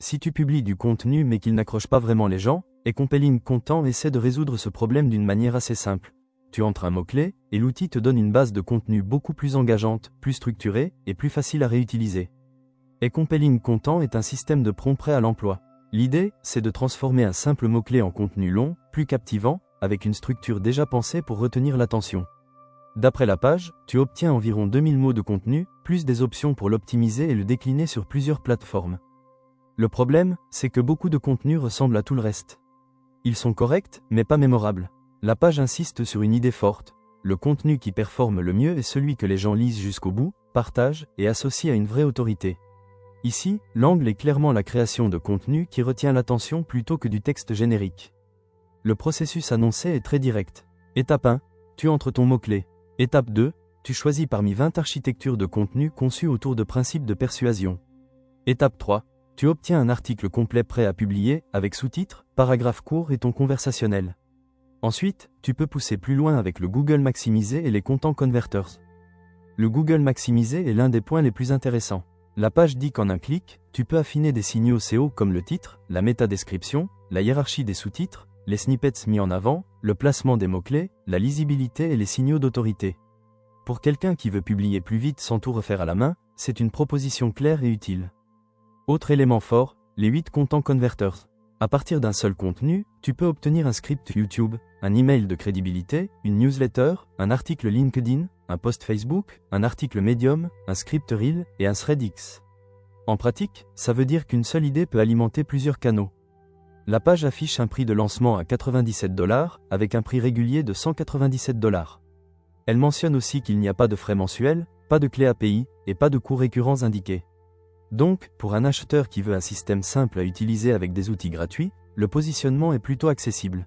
Si tu publies du contenu mais qu'il n'accroche pas vraiment les gens, Compelling Content essaie de résoudre ce problème d'une manière assez simple. Tu entres un mot-clé, et l'outil te donne une base de contenu beaucoup plus engageante, plus structurée, et plus facile à réutiliser. Compelling Content est un système de prompt prêt à l'emploi. L'idée, c'est de transformer un simple mot-clé en contenu long, plus captivant, avec une structure déjà pensée pour retenir l'attention. D'après la page, tu obtiens environ 2000 mots de contenu, plus des options pour l'optimiser et le décliner sur plusieurs plateformes. Le problème, c'est que beaucoup de contenus ressemblent à tout le reste. Ils sont corrects, mais pas mémorables. La page insiste sur une idée forte. Le contenu qui performe le mieux est celui que les gens lisent jusqu'au bout, partagent et associent à une vraie autorité. Ici, l'angle est clairement la création de contenu qui retient l'attention plutôt que du texte générique. Le processus annoncé est très direct. Étape 1, tu entres ton mot-clé. Étape 2, tu choisis parmi 20 architectures de contenu conçues autour de principes de persuasion. Étape 3, tu obtiens un article complet prêt à publier, avec sous-titres, paragraphes courts et ton conversationnel. Ensuite, tu peux pousser plus loin avec le Google Maximisé et les Content Converters. Le Google Maximisé est l'un des points les plus intéressants. La page dit qu'en un clic, tu peux affiner des signaux SEO comme le titre, la métadescription, la hiérarchie des sous-titres, les snippets mis en avant, le placement des mots-clés, la lisibilité et les signaux d'autorité. Pour quelqu'un qui veut publier plus vite sans tout refaire à la main, c'est une proposition claire et utile. Autre élément fort, les 8 Content Converters. À partir d'un seul contenu, tu peux obtenir un script YouTube, un email de crédibilité, une newsletter, un article LinkedIn, un post Facebook, un article Medium, un script Reel et un thread X. En pratique, ça veut dire qu'une seule idée peut alimenter plusieurs canaux. La page affiche un prix de lancement à 97 $, avec un prix régulier de 197 $. Elle mentionne aussi qu'il n'y a pas de frais mensuels, pas de clé API, et pas de coûts récurrents indiqués. Donc, pour un acheteur qui veut un système simple à utiliser avec des outils gratuits, le positionnement est plutôt accessible.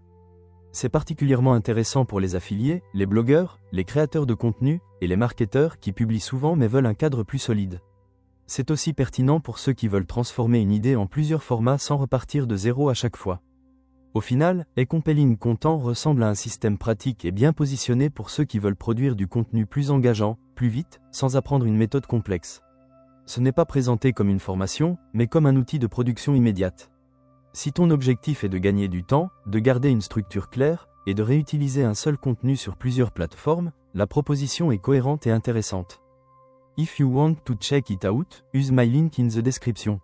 C'est particulièrement intéressant pour les affiliés, les blogueurs, les créateurs de contenu, et les marketeurs qui publient souvent mais veulent un cadre plus solide. C'est aussi pertinent pour ceux qui veulent transformer une idée en plusieurs formats sans repartir de zéro à chaque fois. Au final, Compelling Content ressemble à un système pratique et bien positionné pour ceux qui veulent produire du contenu plus engageant, plus vite, sans apprendre une méthode complexe. Ce n'est pas présenté comme une formation, mais comme un outil de production immédiate. Si ton objectif est de gagner du temps, de garder une structure claire, et de réutiliser un seul contenu sur plusieurs plateformes, la proposition est cohérente et intéressante. If you want to check it out, use my link in the description.